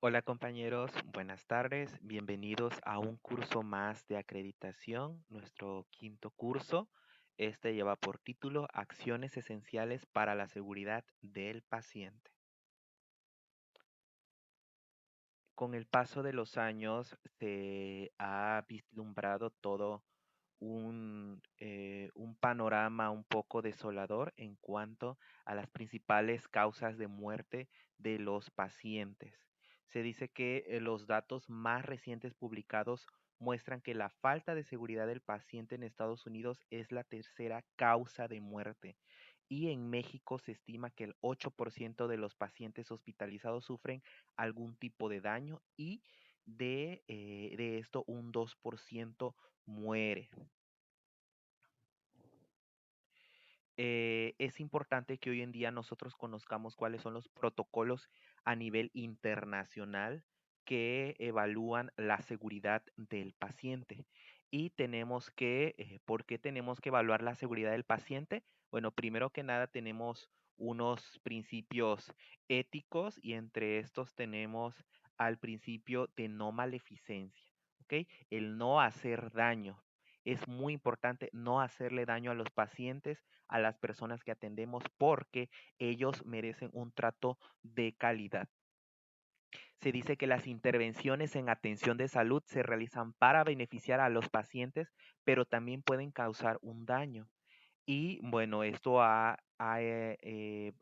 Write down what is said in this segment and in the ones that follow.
Hola compañeros, buenas tardes, bienvenidos a un curso más de acreditación, nuestro quinto curso. Este lleva por título Acciones esenciales para la seguridad del paciente. Con el paso de los años se ha vislumbrado todo un panorama un poco desolador en cuanto a las principales causas de muerte de los pacientes. Se dice que los datos más recientes publicados muestran que la falta de seguridad del paciente en Estados Unidos es la tercera causa de muerte. Y en México se estima que el 8% de los pacientes hospitalizados sufren algún tipo de daño y de esto un 2% muere. Es importante que hoy en día nosotros conozcamos cuáles son los protocolos a nivel internacional que evalúan la seguridad del paciente. Y ¿por qué tenemos que evaluar la seguridad del paciente? Bueno, primero que nada tenemos unos principios éticos y entre estos tenemos al principio de no maleficencia, ¿ok? El no hacer daño. Es muy importante no hacerle daño a los pacientes, a las personas que atendemos, porque ellos merecen un trato de calidad. Se dice que las intervenciones en atención de salud se realizan para beneficiar a los pacientes, pero también pueden causar un daño. Y bueno, esto ha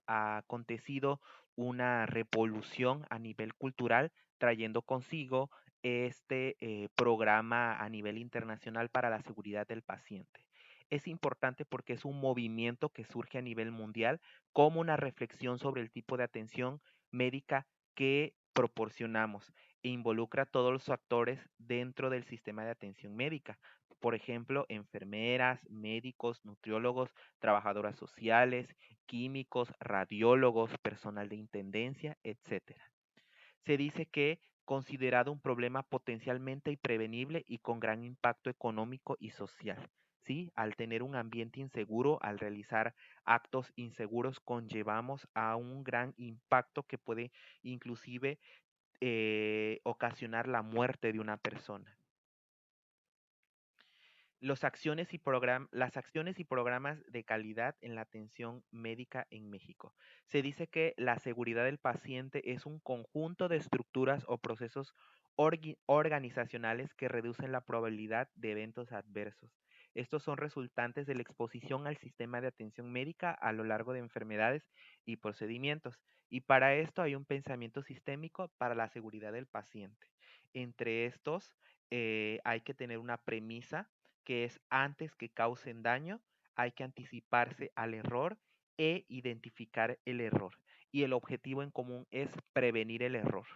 acontecido una revolución a nivel cultural, trayendo consigo este programa a nivel internacional para la seguridad del paciente. Es importante porque es un movimiento que surge a nivel mundial como una reflexión sobre el tipo de atención médica que proporcionamos e involucra a todos los actores dentro del sistema de atención médica. Por ejemplo, enfermeras, médicos, nutriólogos, trabajadoras sociales, químicos, radiólogos, personal de intendencia, etcétera. Se dice que considerado un problema potencialmente imprevenible y con gran impacto económico y social. ¿Sí? Al tener un ambiente inseguro, al realizar actos inseguros, conllevamos a un gran impacto que puede inclusive ocasionar la muerte de una persona. Las acciones y programas de calidad en la atención médica en México. Se dice que la seguridad del paciente es un conjunto de estructuras o procesos organizacionales que reducen la probabilidad de eventos adversos. Estos son resultantes de la exposición al sistema de atención médica a lo largo de enfermedades y procedimientos. Y para esto hay un pensamiento sistémico para la seguridad del paciente. Entre estos hay que tener una premisa que es antes que causen daño, hay que anticiparse al error e identificar el error. Y el objetivo en común es prevenir el error.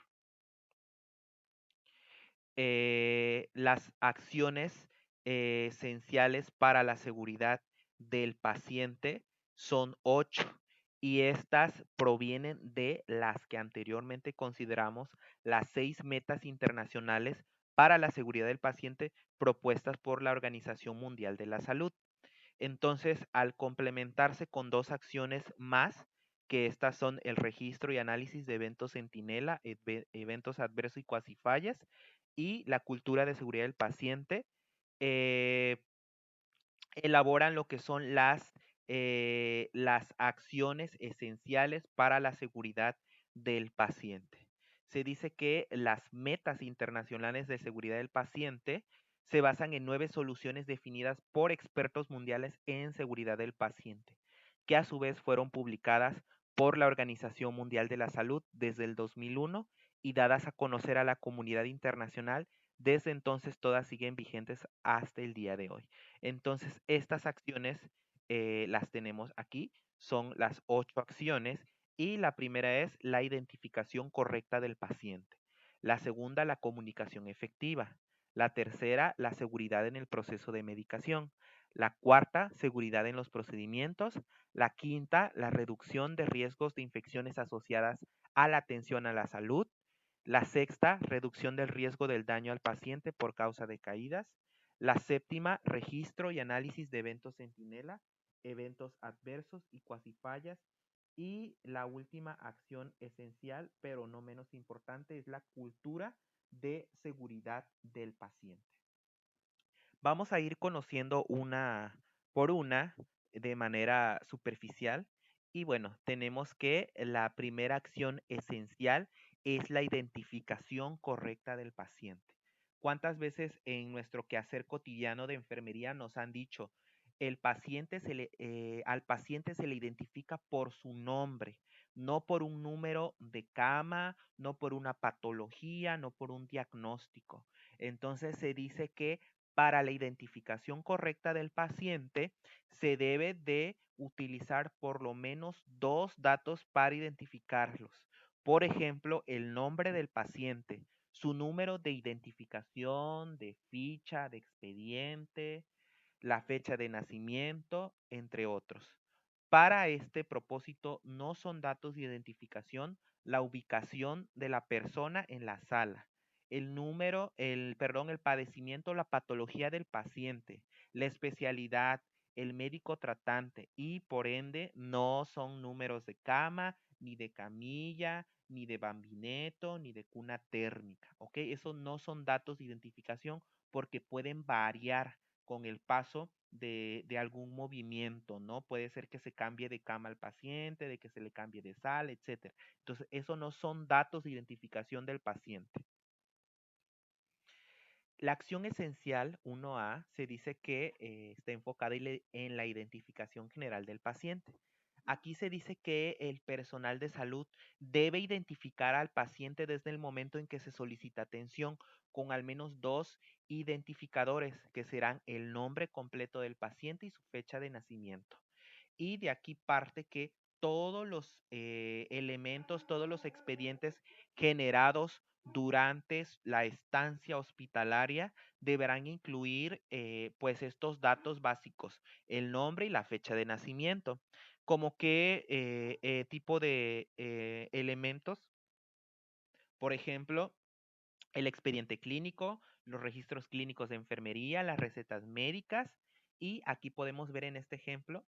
Las acciones esenciales para la seguridad del paciente son 8 y estas provienen de las que anteriormente consideramos las 6 metas internacionales para la seguridad del paciente propuestas por la Organización Mundial de la Salud. Entonces, al complementarse con dos acciones más, que estas son el registro y análisis de eventos centinela, eventos adversos y cuasi fallas, y la cultura de seguridad del paciente, eh, elaboran lo que son las acciones esenciales para la seguridad del paciente. Se dice que las metas internacionales de seguridad del paciente se basan en 9 soluciones definidas por expertos mundiales en seguridad del paciente, que a su vez fueron publicadas por la Organización Mundial de la Salud desde el 2001 y dadas a conocer a la comunidad internacional. Desde entonces todas siguen vigentes hasta el día de hoy. Entonces, estas acciones las tenemos aquí, son las 8 acciones y la primera es la identificación correcta del paciente. La segunda, la comunicación efectiva. La tercera, la seguridad en el proceso de medicación. La cuarta, seguridad en los procedimientos. La quinta, la reducción de riesgos de infecciones asociadas a la atención a la salud. La sexta, reducción del riesgo del daño al paciente por causa de caídas. La séptima, registro y análisis de eventos centinela, eventos adversos y cuasi fallas. Y la última acción esencial, pero no menos importante, es la cultura de seguridad del paciente. Vamos a ir conociendo una por una de manera superficial. Y bueno, tenemos que la primera acción esencial es la identificación correcta del paciente. ¿Cuántas veces en nuestro quehacer cotidiano de enfermería nos han dicho, al paciente se le identifica por su nombre, no por un número de cama, no por una patología, no por un diagnóstico? Entonces se dice que para la identificación correcta del paciente, se debe de utilizar por lo menos dos datos para identificarlos. Por ejemplo, el nombre del paciente, su número de identificación, de ficha, de expediente, la fecha de nacimiento, entre otros. Para este propósito no son datos de identificación la ubicación de la persona en la sala, el padecimiento, la patología del paciente, la especialidad, el médico tratante y por ende no son números de cama, ni de camilla, ni de bambineto, ni de cuna térmica, ¿ok? Esos no son datos de identificación porque pueden variar con el paso de algún movimiento, ¿no? Puede ser que se cambie de cama al paciente, de que se le cambie de sala, etcétera. Entonces, eso no son datos de identificación del paciente. La acción esencial 1A se dice que está enfocada en la identificación general del paciente. Aquí se dice que el personal de salud debe identificar al paciente desde el momento en que se solicita atención con al menos dos identificadores que serán el nombre completo del paciente y su fecha de nacimiento. Y de aquí parte que todos los elementos, todos los expedientes generados durante la estancia hospitalaria deberán incluir pues estos datos básicos, el nombre y la fecha de nacimiento. Como qué tipo de elementos, por ejemplo, el expediente clínico, los registros clínicos de enfermería, las recetas médicas y aquí podemos ver en este ejemplo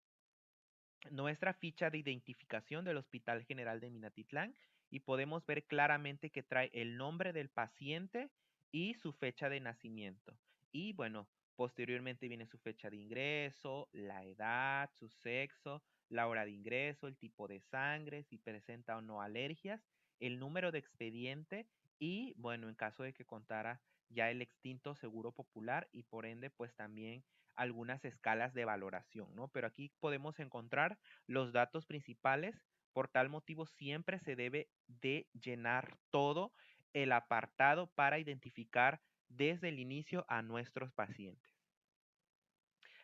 nuestra ficha de identificación del Hospital General de Minatitlán y podemos ver claramente que trae el nombre del paciente y su fecha de nacimiento. Y bueno, posteriormente viene su fecha de ingreso, la edad, su sexo, la hora de ingreso, el tipo de sangre, si presenta o no alergias, el número de expediente y bueno, en caso de que contara ya el extinto Seguro Popular y por ende pues también algunas escalas de valoración, ¿no? Pero aquí podemos encontrar los datos principales. Por tal motivo, siempre se debe de llenar todo el apartado para identificar desde el inicio a nuestros pacientes.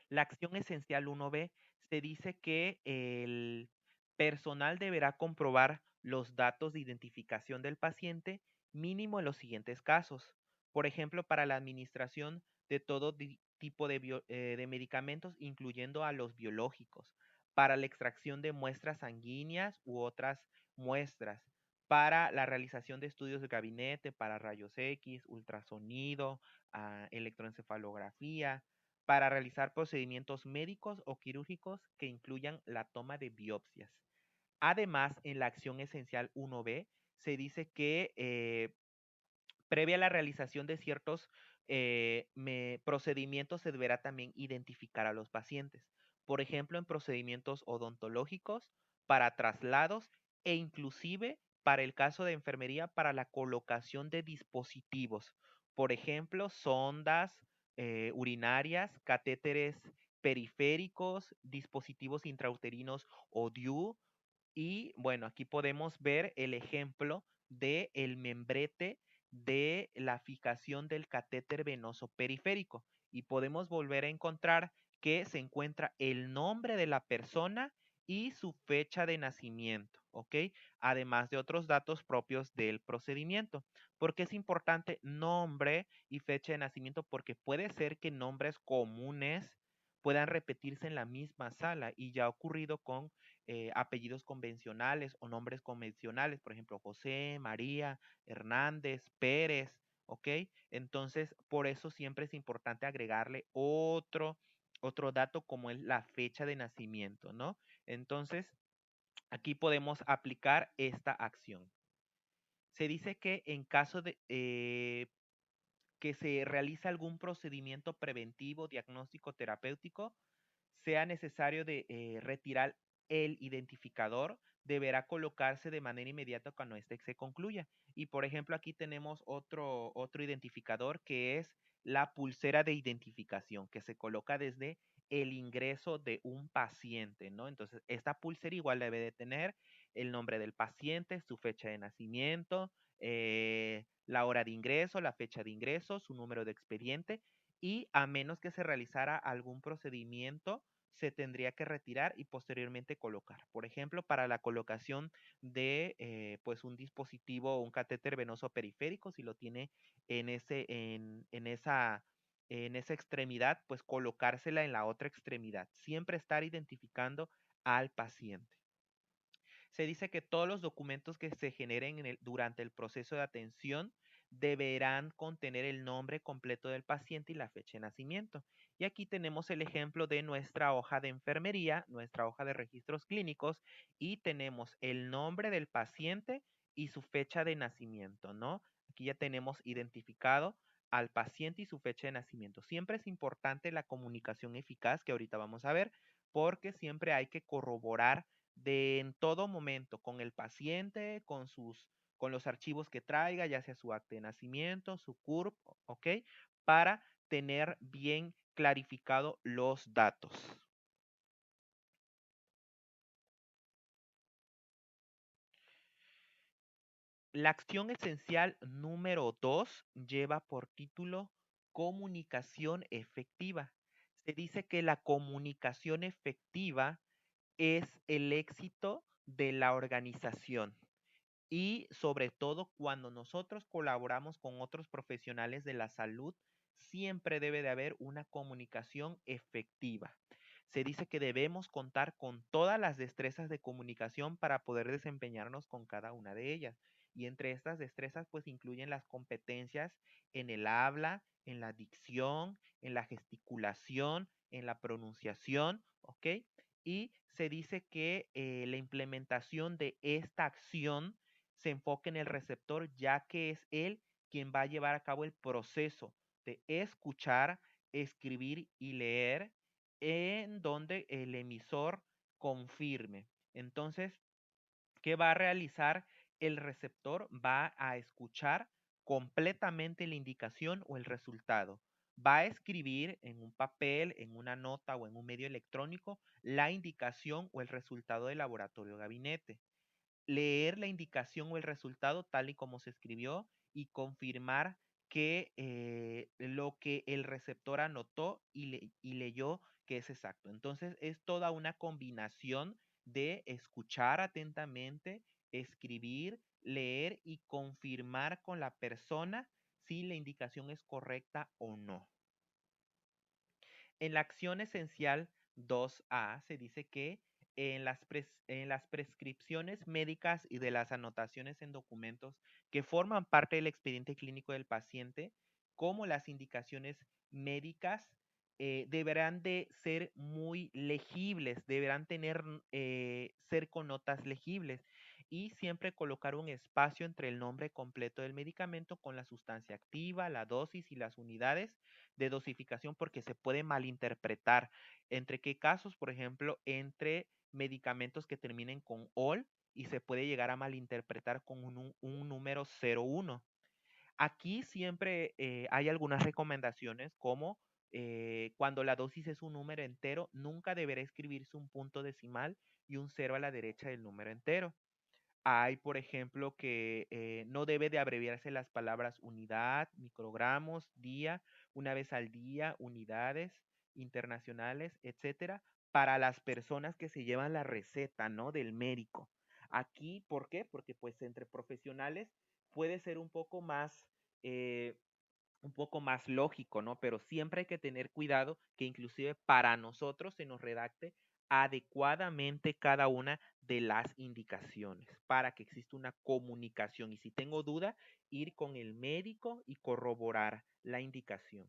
La acción esencial 1B se dice que el personal deberá comprobar los datos de identificación del paciente mínimo en los siguientes casos. Por ejemplo, para la administración de todo tipo de medicamentos, incluyendo a los biológicos, para la extracción de muestras sanguíneas u otras muestras, para la realización de estudios de gabinete, para rayos X, ultrasonido, electroencefalografía, para realizar procedimientos médicos o quirúrgicos que incluyan la toma de biopsias. Además, en la acción esencial 1B se dice que previa a la realización de ciertos procedimientos se deberá también identificar a los pacientes. Por ejemplo, en procedimientos odontológicos, para traslados e inclusive para el caso de enfermería, para la colocación de dispositivos. Por ejemplo, sondas urinarias, catéteres periféricos, dispositivos intrauterinos o DIU. Y bueno, aquí podemos ver el ejemplo de el membrete de la fijación del catéter venoso periférico y podemos volver a encontrar que se encuentra el nombre de la persona y su fecha de nacimiento, ¿ok? Además de otros datos propios del procedimiento. ¿Por qué es importante nombre y fecha de nacimiento? Porque puede ser que nombres comunes puedan repetirse en la misma sala y ya ha ocurrido con apellidos convencionales o nombres convencionales, por ejemplo, José, María, Hernández, Pérez, ¿ok? Entonces, por eso siempre es importante agregarle otro dato como es la fecha de nacimiento, ¿no? Entonces, Aquí podemos aplicar esta acción. Se dice que en caso de que se realiza algún procedimiento preventivo, diagnóstico, terapéutico, sea necesario de retirar el identificador, deberá colocarse de manera inmediata cuando éste se concluya. Y por ejemplo, aquí tenemos otro identificador que es la pulsera de identificación que se coloca desde el ingreso de un paciente, ¿no? Entonces, esta pulsera igual debe de tener el nombre del paciente, su fecha de nacimiento, la hora de ingreso, la fecha de ingreso, su número de expediente y a menos que se realizara algún procedimiento, se tendría que retirar y posteriormente colocar. Por ejemplo, para la colocación de pues un dispositivo o un catéter venoso periférico, si lo tiene en esa extremidad, pues colocársela en la otra extremidad. Siempre estar identificando al paciente. Se dice que todos los documentos que se generen durante el proceso de atención deberán contener el nombre completo del paciente y la fecha de nacimiento. Y aquí tenemos el ejemplo de nuestra hoja de enfermería, nuestra hoja de registros clínicos, y tenemos el nombre del paciente y su fecha de nacimiento, ¿no? Aquí ya tenemos identificado al paciente y su fecha de nacimiento. Siempre es importante la comunicación eficaz, que ahorita vamos a ver, porque siempre hay que corroborar de en todo momento con el paciente, con los archivos que traiga, ya sea su acta de nacimiento, su CURP, ¿ok? Para tener bien clarificado los datos. La acción esencial número 2 lleva por título comunicación efectiva. Se dice que la comunicación efectiva es el éxito de la organización. Y sobre todo cuando nosotros colaboramos con otros profesionales de la salud, siempre debe de haber una comunicación efectiva. Se dice que debemos contar con todas las destrezas de comunicación para poder desempeñarnos con cada una de ellas. Y entre estas destrezas pues incluyen las competencias en el habla, en la dicción, en la gesticulación, en la pronunciación, ¿ok? Y se dice que la implementación de esta acción se enfoque en el receptor, ya que es él quien va a llevar a cabo el proceso de escuchar, escribir y leer en donde el emisor confirme. Entonces, ¿qué va a realizar el receptor? Va a escuchar completamente la indicación o el resultado. Va a escribir en un papel, en una nota o en un medio electrónico la indicación o el resultado del laboratorio o gabinete, leer la indicación o el resultado tal y como se escribió y confirmar que lo que el receptor anotó y leyó que es exacto. Entonces es toda una combinación de escuchar atentamente, escribir, leer y confirmar con la persona si la indicación es correcta o no. En la acción esencial 2A se dice que en las prescripciones médicas y de las anotaciones en documentos que forman parte del expediente clínico del paciente, como las indicaciones médicas, deberán de ser muy legibles, deberán ser con notas legibles y siempre colocar un espacio entre el nombre completo del medicamento con la sustancia activa, la dosis y las unidades de dosificación porque se puede malinterpretar. ¿Entre qué casos? Por ejemplo, entre medicamentos que terminen con OL y se puede llegar a malinterpretar con un número 01. Aquí siempre hay algunas recomendaciones como cuando la dosis es un número entero, nunca deberá escribirse un punto decimal y un cero a la derecha del número entero. Hay, por ejemplo, que no debe de abreviarse las palabras unidad, microgramos, día, una vez al día, unidades internacionales, etcétera, para las personas que se llevan la receta, ¿no? Del médico. Aquí, ¿por qué? Porque pues entre profesionales puede ser eh, un poco más lógico, ¿no? Pero siempre hay que tener cuidado que inclusive para nosotros se nos redacte adecuadamente cada una de las indicaciones para que exista una comunicación. Y si tengo duda, ir con el médico y corroborar la indicación.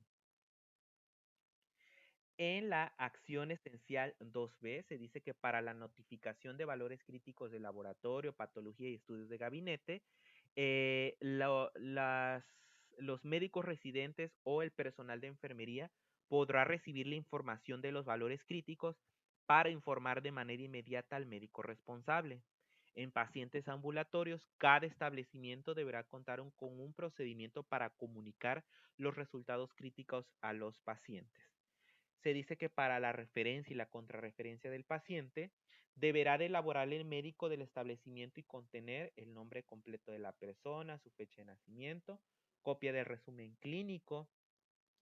En la acción esencial 2B se dice que para la notificación de valores críticos de laboratorio, patología y estudios de gabinete, los médicos residentes o el personal de enfermería podrá recibir la información de los valores críticos para informar de manera inmediata al médico responsable. En pacientes ambulatorios, cada establecimiento deberá contar con un procedimiento para comunicar los resultados críticos a los pacientes. Se dice que para la referencia y la contrarreferencia del paciente, deberá de elaborar el médico del establecimiento y contener el nombre completo de la persona, su fecha de nacimiento, copia del resumen clínico,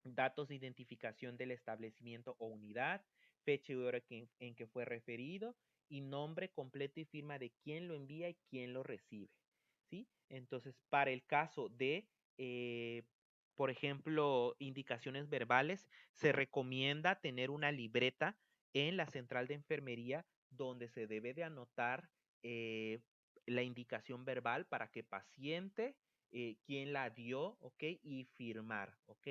datos de identificación del establecimiento o unidad, fecha y hora en que fue referido y nombre completo y firma de quién lo envía y quién lo recibe. ¿Sí? Entonces, para el caso de, eh, por ejemplo, indicaciones verbales, se recomienda tener una libreta en la central de enfermería donde se debe de anotar eh, la indicación verbal para que paciente, quién la dio, ¿ok? Y firmar, ¿ok?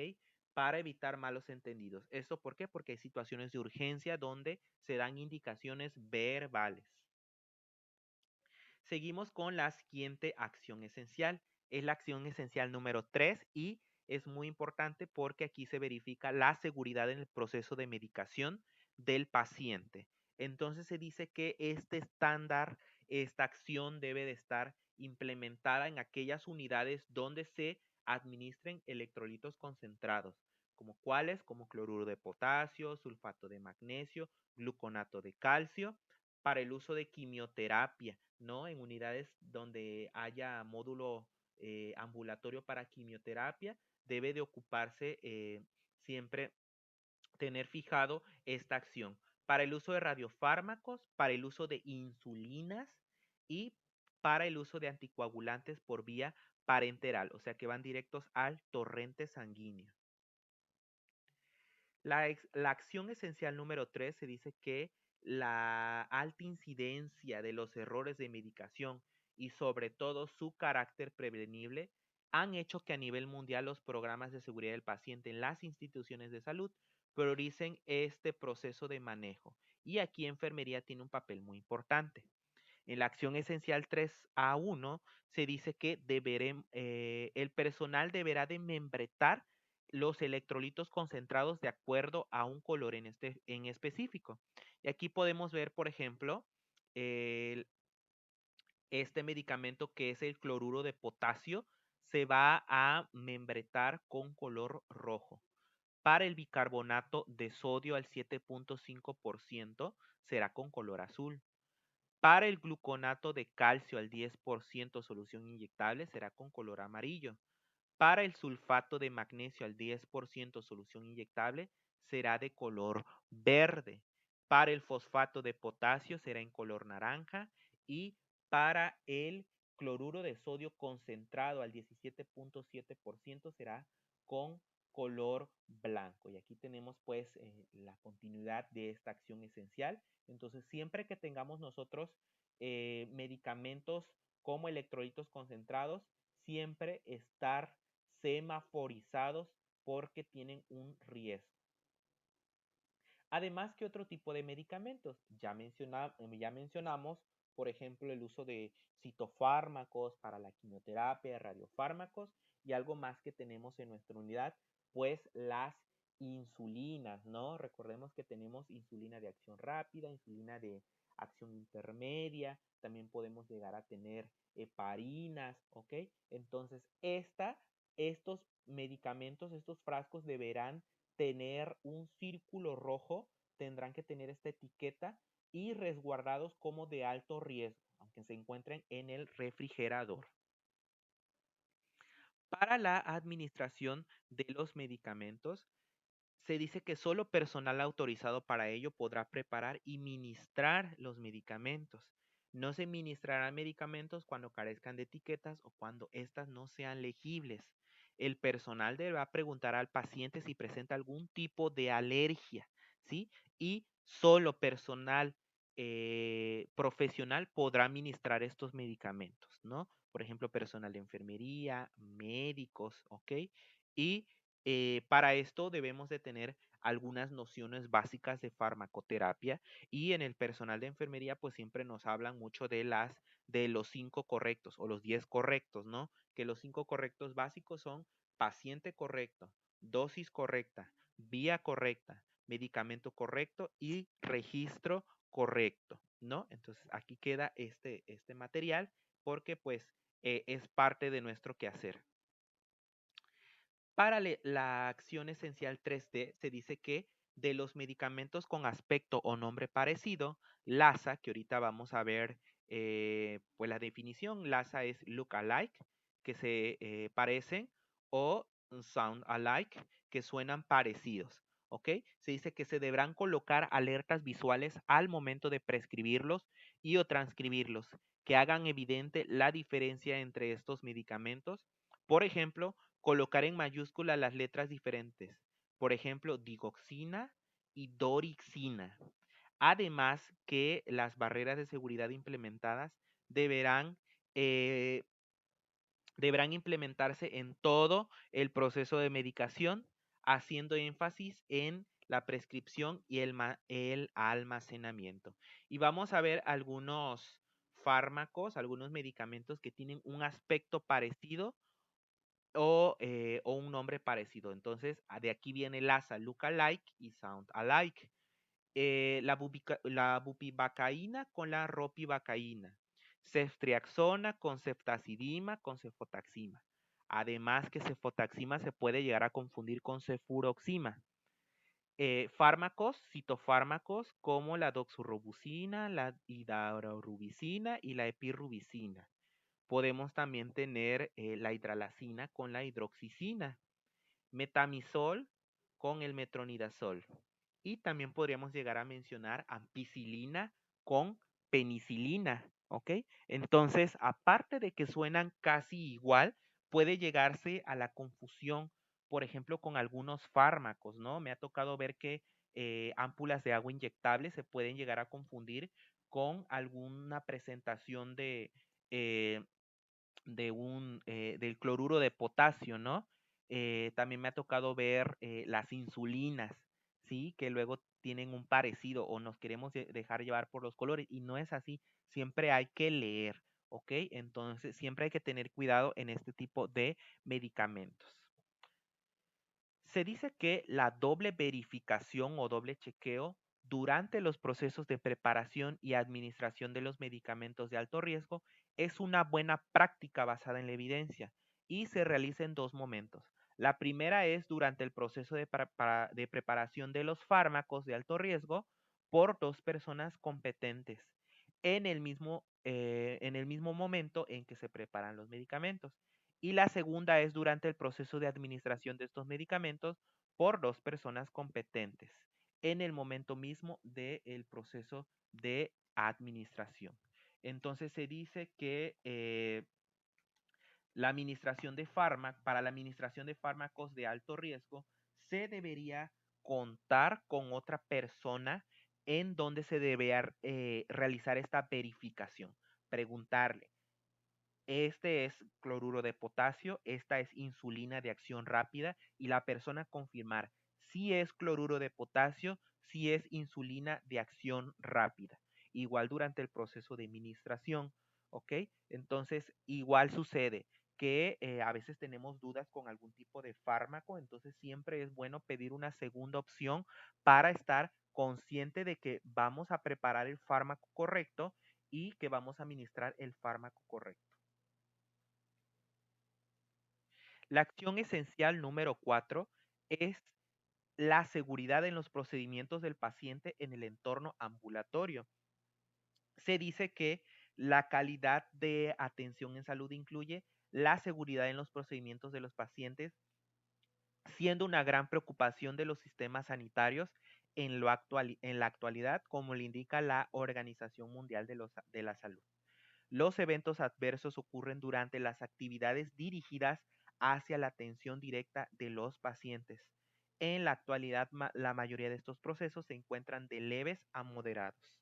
Para evitar malos entendidos. ¿Esto por qué? Porque hay situaciones de urgencia donde se dan indicaciones verbales. Seguimos con la siguiente acción esencial. Es la acción esencial número 3 y es muy importante porque aquí se verifica la seguridad en el proceso de medicación del paciente. Entonces se dice que este estándar, esta acción debe de estar implementada en aquellas unidades donde se administren electrolitos concentrados, como cuáles, como cloruro de potasio, sulfato de magnesio, gluconato de calcio, para el uso de quimioterapia, ¿no? En unidades donde haya módulo ambulatorio para quimioterapia, debe de ocuparse siempre tener fijado esta acción. Para el uso de radiofármacos, para el uso de insulinas y para el uso de anticoagulantes por vía parenteral, o sea que van directos al torrente sanguíneo. La acción esencial número 3 se dice que la alta incidencia de los errores de medicación y sobre todo su carácter prevenible han hecho que a nivel mundial los programas de seguridad del paciente en las instituciones de salud prioricen este proceso de manejo. Y aquí enfermería tiene un papel muy importante. En la acción esencial 3A1 se dice que el personal deberá de membretar los electrolitos concentrados de acuerdo a un color en específico. Y aquí podemos ver, por ejemplo, el- este medicamento que es el cloruro de potasio se va a membretar con color rojo. Para el bicarbonato de sodio al 7.5% será con color azul. Para el gluconato de calcio al 10% solución inyectable será con color amarillo. Para el sulfato de magnesio al 10% solución inyectable será de color verde. Para el fosfato de potasio será en color naranja y para el cloruro de sodio concentrado al 17.7% será con color blanco. Y aquí tenemos pues la continuidad de esta acción esencial. Entonces siempre que tengamos nosotros medicamentos como electrolitos concentrados, siempre estar semaforizados porque tienen un riesgo. Además, ¿qué otro tipo de medicamentos? Ya mencionamos, por ejemplo, el uso de citofármacos para la quimioterapia, radiofármacos y algo más que tenemos en nuestra unidad, pues las insulinas, ¿no? Recordemos que tenemos insulina de acción rápida, insulina de acción intermedia, también podemos llegar a tener heparinas, ¿ok? Entonces, estos medicamentos, estos frascos deberán tener un círculo rojo, tendrán que tener esta etiqueta y resguardados como de alto riesgo, aunque se encuentren en el refrigerador. Para la administración de los medicamentos, se dice que solo personal autorizado para ello podrá preparar y ministrar los medicamentos. No se ministrarán medicamentos cuando carezcan de etiquetas o cuando éstas no sean legibles. El personal deberá preguntar al paciente si presenta algún tipo de alergia, ¿sí? Y solo personal profesional podrá administrar estos medicamentos, ¿no? Por ejemplo, personal de enfermería, médicos, ¿ok? Y para esto debemos de tener algunas nociones básicas de farmacoterapia y en el personal de enfermería pues siempre nos hablan mucho de los 5 correctos o los 10 correctos, ¿no? Que los 5 correctos básicos son paciente correcto, dosis correcta, vía correcta, medicamento correcto y registro correcto, ¿no? Entonces aquí queda este material porque pues es parte de nuestro quehacer. Para la acción esencial 3D se dice que de los medicamentos con aspecto o nombre parecido, LASA, que ahorita vamos a ver pues la definición, LASA es look alike, que se parecen, o sound alike, que suenan parecidos. ¿Ok? Se dice que se deberán colocar alertas visuales al momento de prescribirlos y o transcribirlos, que hagan evidente la diferencia entre estos medicamentos. Por ejemplo, colocar en mayúscula las letras diferentes. Por ejemplo, digoxina y dorixina. Además que las barreras de seguridad implementadas deberán, eh, deberán implementarse en todo el proceso de medicación, haciendo énfasis en la prescripción y el almacenamiento. Y vamos a ver algunos fármacos, algunos medicamentos que tienen un aspecto parecido o un nombre parecido. Entonces, de aquí viene LASA, look alike y sound alike. La bupivacaína con la ropivacaína. Ceftriaxona con ceftazidima con cefotaxima. Además que cefotaxima se puede llegar a confundir con cefuroxima. Fármacos, citofármacos como la doxorubicina, la hidarurubicina y la epirubicina. Podemos también tener la hidralazina con la hidroxicina, metamizol con el metronidazol. Y también podríamos llegar a mencionar ampicilina con penicilina, ¿ok? Entonces, aparte de que suenan casi igual, puede llegarse a la confusión, por ejemplo, con algunos fármacos, ¿no? Me ha tocado ver que ámpulas de agua inyectable se pueden llegar a confundir con alguna presentación eh, del cloruro de potasio, ¿no? También me ha tocado ver las insulinas, ¿sí? Que luego tienen un parecido o nos queremos dejar llevar por los colores y no es así. Siempre hay que leer, ¿ok? Entonces, siempre hay que tener cuidado en este tipo de medicamentos. Se dice que la doble verificación o doble chequeo durante los procesos de preparación y administración de los medicamentos de alto riesgo es una buena práctica basada en la evidencia y se realiza en dos momentos. La primera es durante el proceso de preparación de los fármacos de alto riesgo por dos personas competentes en el mismo momento en que se preparan los medicamentos. Y la segunda es durante el proceso de administración de estos medicamentos por dos personas competentes en el momento mismo del proceso de administración. Entonces se dice que la administración de para la administración de fármacos de alto riesgo se debería contar con otra persona en donde se debe realizar esta verificación. Preguntarle, este es cloruro de potasio, esta es insulina de acción rápida y la persona confirmar si es cloruro de potasio, si es insulina de acción rápida. Igual durante el proceso de administración, ¿ok? Entonces, igual sucede que a veces tenemos dudas con algún tipo de fármaco, entonces siempre es bueno pedir una segunda opción para estar consciente de que vamos a preparar el fármaco correcto y que vamos a administrar el fármaco correcto. La acción esencial número 4 es la seguridad en los procedimientos del paciente en el entorno ambulatorio. Se dice que la calidad de atención en salud incluye la seguridad en los procedimientos de los pacientes, siendo una gran preocupación de los sistemas sanitarios en la actualidad, como le indica la Organización Mundial de la Salud. Los eventos adversos ocurren durante las actividades dirigidas hacia la atención directa de los pacientes. En la actualidad, la mayoría de estos procesos se encuentran de leves a moderados.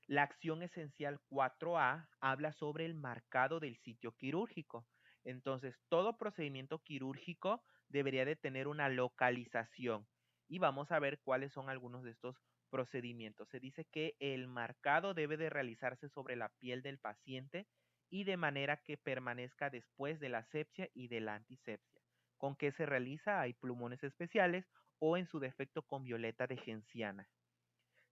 La acción esencial 4A habla sobre el marcado del sitio quirúrgico, Entonces, todo procedimiento quirúrgico debería de tener una localización. Y vamos a ver cuáles son algunos de estos procedimientos. Se dice que el marcado debe de realizarse sobre la piel del paciente y de manera que permanezca después de la asepsia y de la antisepsia. ¿Con qué se realiza? Hay plumones especiales o en su defecto con violeta de genciana.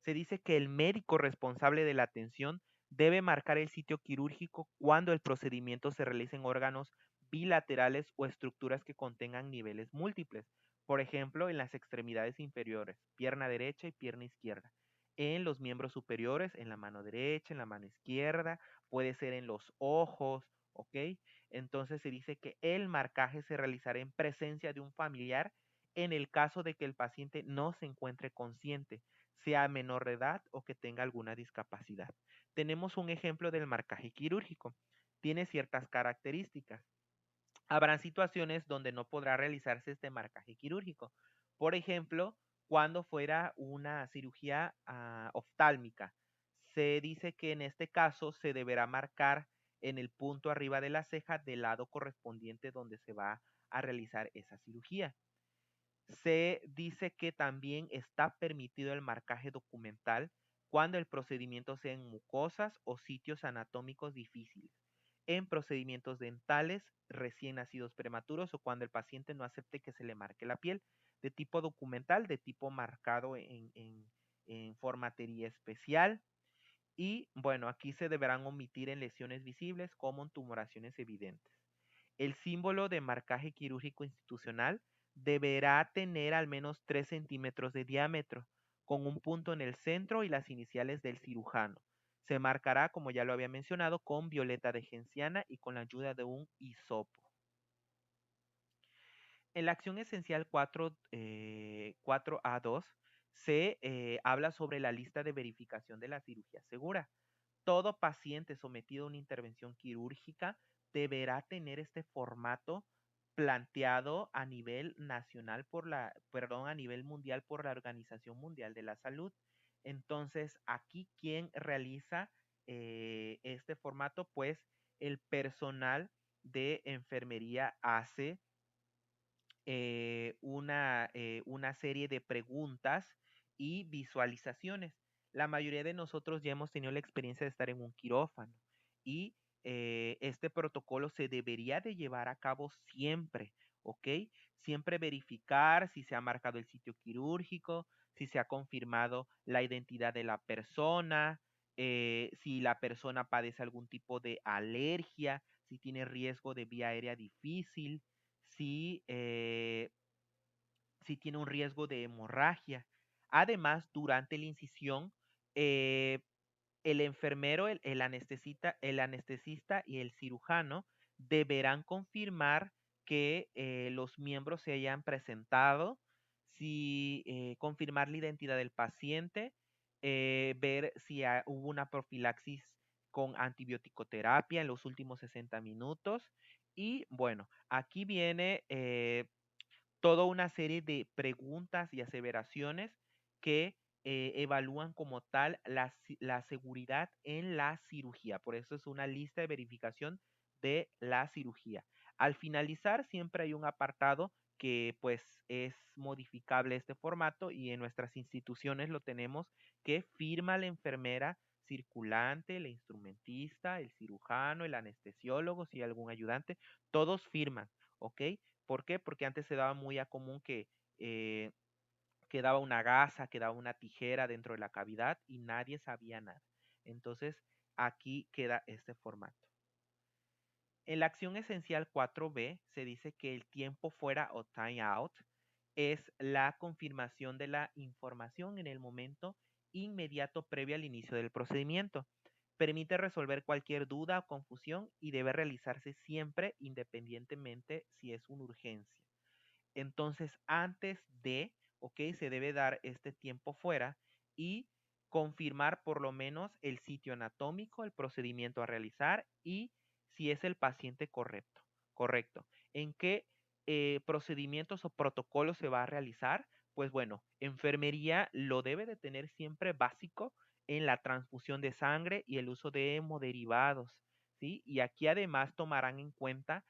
Se dice que el médico responsable de la atención debe marcar el sitio quirúrgico cuando el procedimiento se realice en órganos bilaterales o estructuras que contengan niveles múltiples. Por ejemplo, en las extremidades inferiores, pierna derecha y pierna izquierda. En los miembros superiores, en la mano derecha, en la mano izquierda, puede ser en los ojos, ¿ok? Entonces se dice que el marcaje se realizará en presencia de un familiar en el caso de que el paciente no se encuentre consciente, sea menor de edad o que tenga alguna discapacidad. Tenemos un ejemplo del marcaje quirúrgico. Tiene ciertas características. Habrán situaciones donde no podrá realizarse este marcaje quirúrgico. Por ejemplo, cuando fuera una cirugía oftálmica, se dice que en este caso se deberá marcar en el punto arriba de la ceja del lado correspondiente donde se va a realizar esa cirugía. Se dice que también está permitido el marcaje documental cuando el procedimiento sea en mucosas o sitios anatómicos difíciles, en procedimientos dentales, recién nacidos prematuros o cuando el paciente no acepte que se le marque la piel, de tipo documental, de tipo marcado en formatería especial. Y bueno, aquí se deberán omitir en lesiones visibles como en tumoraciones evidentes. El símbolo de marcaje quirúrgico institucional deberá tener al menos 3 centímetros de diámetro, con un punto en el centro y las iniciales del cirujano. Se marcará, como ya lo había mencionado, con violeta de genciana y con la ayuda de un hisopo. En la acción esencial 4A2 se habla sobre la lista de verificación de la cirugía segura. Todo paciente sometido a una intervención quirúrgica deberá tener este formato planteado a nivel nacional a nivel mundial por la Organización Mundial de la Salud. Entonces, aquí, ¿quién realiza este formato? Pues el personal de enfermería hace una serie de preguntas y visualizaciones. La mayoría de nosotros ya hemos tenido la experiencia de estar en un quirófano y este protocolo se debería de llevar a cabo siempre, ¿ok? Siempre verificar si se ha marcado el sitio quirúrgico, si se ha confirmado la identidad de la persona, si la persona padece algún tipo de alergia, si tiene riesgo de vía aérea difícil, si, si tiene un riesgo de hemorragia. Además, durante la incisión, eh, el enfermero, el anestesista y el cirujano deberán confirmar que los miembros se hayan presentado, si confirmar la identidad del paciente, ver si hubo una profilaxis con antibiótico-terapia en los últimos 60 minutos. Y bueno, aquí viene toda una serie de preguntas y aseveraciones que evalúan como tal la seguridad en la cirugía. Por eso es una lista de verificación de la cirugía. Al finalizar, siempre hay un apartado que pues es modificable este formato y en nuestras instituciones lo tenemos que firma la enfermera circulante, el instrumentista, el cirujano, el anestesiólogo, si hay algún ayudante, todos firman, ¿ok? ¿Por qué? Porque antes se daba muy a común que eh, quedaba una gasa, quedaba una tijera dentro de la cavidad y nadie sabía nada. Entonces, aquí queda este formato. En la acción esencial 4B se dice que el tiempo fuera o time out es la confirmación de la información en el momento inmediato previo al inicio del procedimiento. Permite resolver cualquier duda o confusión y debe realizarse siempre independientemente si es una urgencia. Entonces, antes de, ok, se debe dar este tiempo fuera y confirmar por lo menos el sitio anatómico, el procedimiento a realizar y si es el paciente correcto. Correcto. ¿En qué procedimientos o protocolos se va a realizar? Pues bueno, enfermería lo debe de tener siempre básico en la transfusión de sangre y el uso de hemoderivados, ¿sí? Y aquí además tomarán en cuenta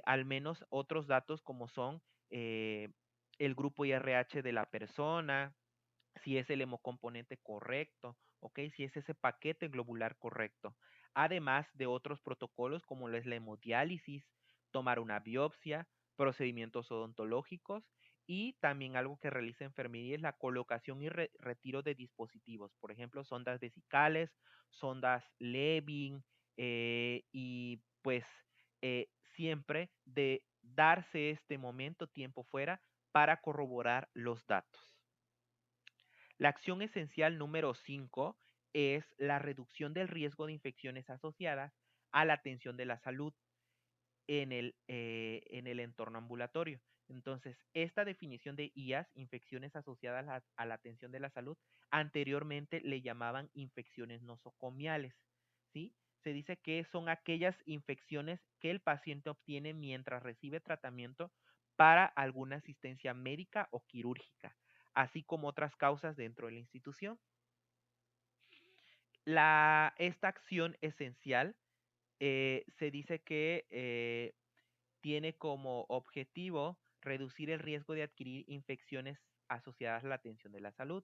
al menos otros datos como son eh, el grupo IRH de la persona, si es el hemocomponente correcto, ¿ok? Si es ese paquete globular correcto. Además de otros protocolos como lo es la hemodiálisis, tomar una biopsia, procedimientos odontológicos y también algo que realiza enfermería es la colocación y retiro de dispositivos, por ejemplo, sondas vesicales, sondas Levin y pues siempre de darse este momento, tiempo fuera, para corroborar los datos. La acción esencial número 5 es la reducción del riesgo de infecciones asociadas a la atención de la salud en el entorno ambulatorio. Entonces, esta definición de IAS, infecciones asociadas a la atención de la salud, anteriormente le llamaban infecciones nosocomiales, ¿sí? Se dice que son aquellas infecciones que el paciente obtiene mientras recibe tratamiento para alguna asistencia médica o quirúrgica, así como otras causas dentro de la institución. Esta acción esencial se dice que tiene como objetivo reducir el riesgo de adquirir infecciones asociadas a la atención de la salud.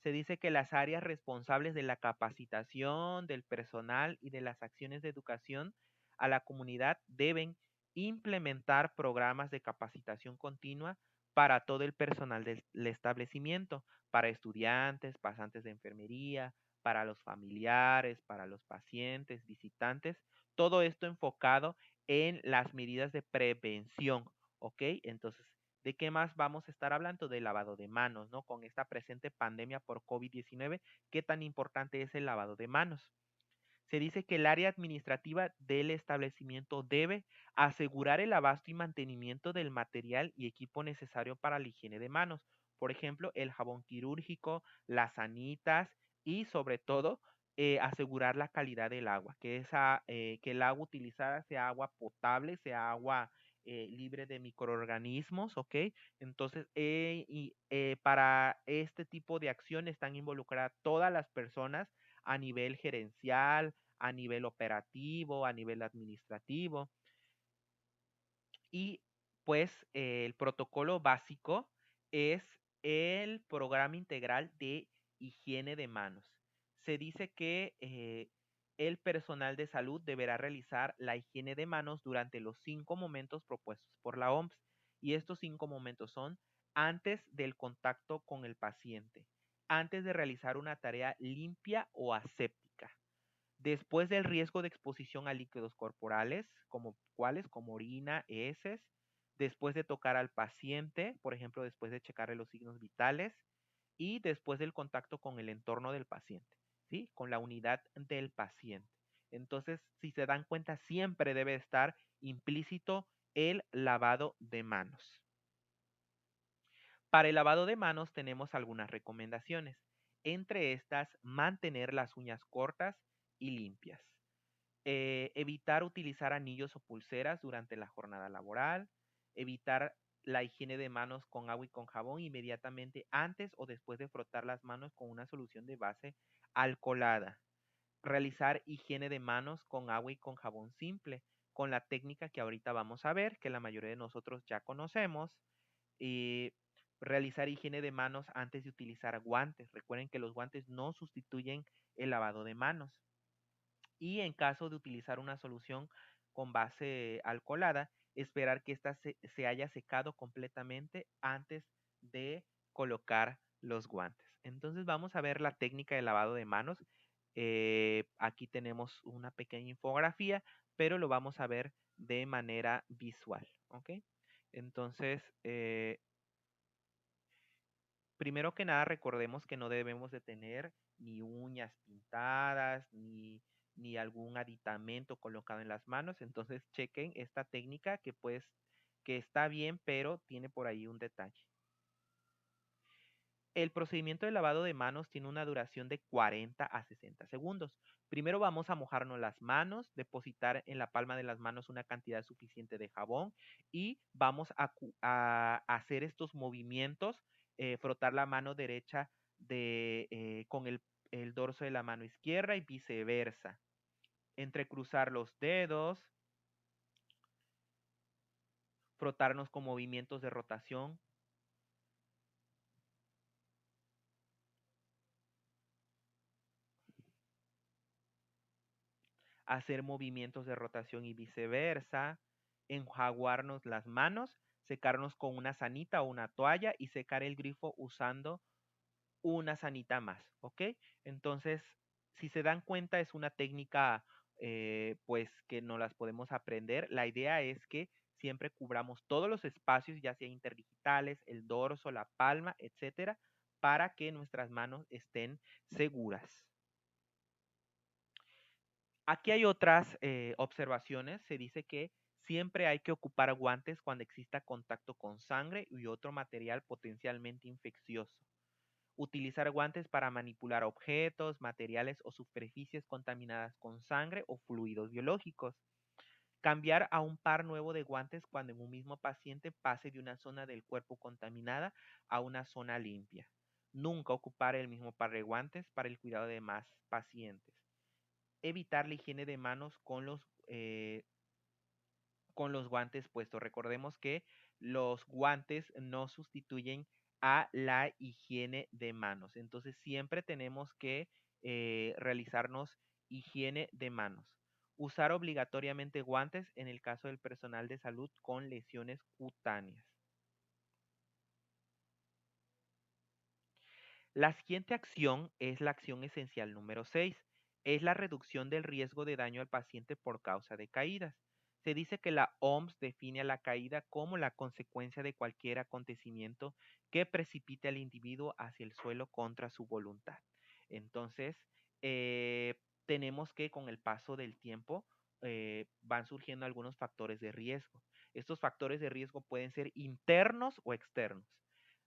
Se dice que las áreas responsables de la capacitación del personal y de las acciones de educación a la comunidad deben implementar programas de capacitación continua para todo el personal del establecimiento, para estudiantes, pasantes de enfermería, para los familiares, para los pacientes, visitantes, todo esto enfocado en las medidas de prevención, ¿ok? Entonces, ¿de qué más vamos a estar hablando? De lavado de manos, ¿no? Con esta presente pandemia por COVID-19, ¿qué tan importante es el lavado de manos? Se dice que el área administrativa del establecimiento debe asegurar el abasto y mantenimiento del material y equipo necesario para la higiene de manos. Por ejemplo, el jabón quirúrgico, las sanitas y sobre todo asegurar la calidad del agua, que el agua utilizada sea agua potable, sea agua libre de microorganismos, ¿ok? Entonces, para este tipo de acción están involucradas todas las personas a nivel gerencial, a nivel operativo, a nivel administrativo. Y pues el protocolo básico es el programa integral de higiene de manos. Se dice que el personal de salud deberá realizar la higiene de manos durante los 5 momentos propuestos por la OMS. Y estos 5 momentos son antes del contacto con el paciente, antes de realizar una tarea limpia o aséptica, después del riesgo de exposición a líquidos corporales, como cuáles, como orina, heces, después de tocar al paciente, por ejemplo, después de checarle los signos vitales y después del contacto con el entorno del paciente, ¿sí? Con la unidad del paciente. Entonces, si se dan cuenta, siempre debe estar implícito el lavado de manos. Para el lavado de manos tenemos algunas recomendaciones. Entre estas, mantener las uñas cortas y limpias. Evitar utilizar anillos o pulseras durante la jornada laboral, evitar la higiene de manos con agua y con jabón inmediatamente antes o después de frotar las manos con una solución de base alcoholada, realizar higiene de manos con agua y con jabón simple, con la técnica que ahorita vamos a ver, que la mayoría de nosotros ya conocemos, y realizar higiene de manos antes de utilizar guantes. Recuerden que los guantes no sustituyen el lavado de manos. Y en caso de utilizar una solución con base alcoholada, esperar que ésta se haya secado completamente antes de colocar los guantes. Entonces vamos a ver la técnica de lavado de manos. Aquí tenemos una pequeña infografía, pero lo vamos a ver de manera visual, ¿ok? Entonces, primero que nada, recordemos que no debemos de tener ni uñas pintadas, ni algún aditamento colocado en las manos. Entonces, chequen esta técnica que pues, que está bien, pero tiene por ahí un detalle. El procedimiento de lavado de manos tiene una duración de 40 a 60 segundos. Primero vamos a mojarnos las manos, depositar en la palma de las manos una cantidad suficiente de jabón y vamos a hacer estos movimientos, frotar la mano derecha con el dorso de la mano izquierda y viceversa. Entrecruzar los dedos, frotarnos con movimientos de rotación, hacer movimientos de rotación y viceversa, enjaguarnos las manos, secarnos con una sanita o una toalla y secar el grifo usando una sanita más, ¿ok? Entonces, si se dan cuenta, es una técnica pues que no las podemos aprender. La idea es que siempre cubramos todos los espacios, ya sea interdigitales, el dorso, la palma, etcétera, para que nuestras manos estén seguras. Aquí hay otras observaciones. Se dice que siempre hay que ocupar guantes cuando exista contacto con sangre y otro material potencialmente infeccioso. Utilizar guantes para manipular objetos, materiales o superficies contaminadas con sangre o fluidos biológicos. Cambiar a un par nuevo de guantes cuando en un mismo paciente pase de una zona del cuerpo contaminada a una zona limpia. Nunca ocupar el mismo par de guantes para el cuidado de más pacientes. Evitar la higiene de manos con los guantes puestos. Recordemos que los guantes no sustituyen a la higiene de manos. Entonces siempre tenemos que realizarnos higiene de manos. Usar obligatoriamente guantes en el caso del personal de salud con lesiones cutáneas. La siguiente acción es la acción esencial número 6. Es la reducción del riesgo de daño al paciente por causa de caídas. Se dice que la OMS define a la caída como la consecuencia de cualquier acontecimiento que precipite al individuo hacia el suelo contra su voluntad. Entonces, eh, tenemos que con el paso del tiempo van surgiendo algunos factores de riesgo. Estos factores de riesgo pueden ser internos o externos.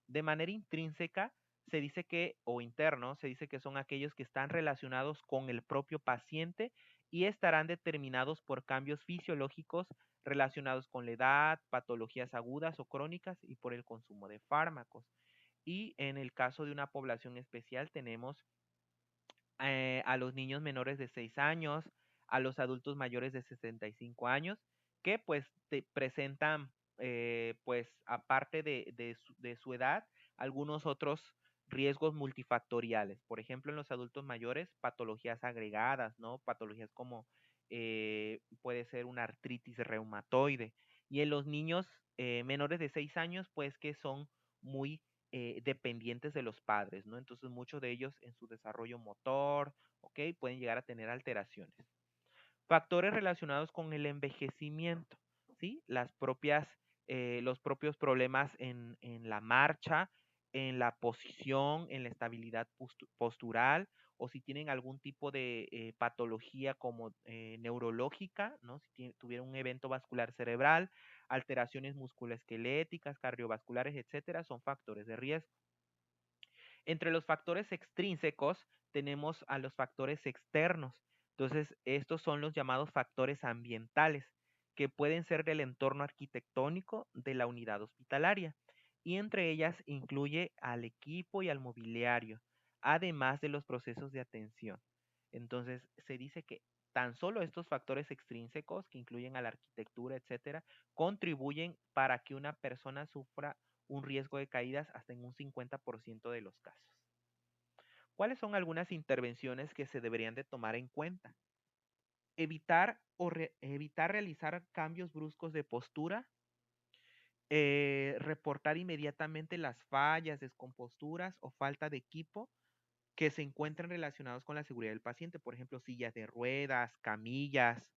De manera intrínseca, se dice que, o internos, se dice que son aquellos que están relacionados con el propio paciente y estarán determinados por cambios fisiológicos relacionados con la edad, patologías agudas o crónicas y por el consumo de fármacos. Y en el caso de una población especial tenemos a los niños menores de 6 años, a los adultos mayores de 65 años, que pues presentan, pues aparte de su edad, algunos otros riesgos multifactoriales. Por ejemplo, en los adultos mayores, patologías agregadas, ¿no? Patologías como puede ser una artritis reumatoide. Y en los niños menores de 6 años, pues que son muy dependientes de los padres, ¿no? Entonces muchos de ellos en su desarrollo motor, ¿ok? Pueden llegar a tener alteraciones. Factores relacionados con el envejecimiento, ¿sí? Los propios problemas en la marcha, en la posición, en la estabilidad postural, o si tienen algún tipo de patología como neurológica, ¿no? Si tuvieron un evento vascular cerebral, alteraciones musculoesqueléticas, cardiovasculares, etcétera, son factores de riesgo. Entre los factores extrínsecos tenemos a los factores externos. Entonces, estos son los llamados factores ambientales, que pueden ser del entorno arquitectónico de la unidad hospitalaria. Y entre ellas incluye al equipo y al mobiliario, además de los procesos de atención. Entonces, se dice que tan solo estos factores extrínsecos, que incluyen a la arquitectura, etcétera, contribuyen para que una persona sufra un riesgo de caídas hasta en un 50% de los casos. ¿Cuáles son algunas intervenciones que se deberían de tomar en cuenta? Evitar realizar cambios bruscos de postura, reportar inmediatamente las fallas, descomposturas o falta de equipo que se encuentren relacionados con la seguridad del paciente, por ejemplo, sillas de ruedas, camillas.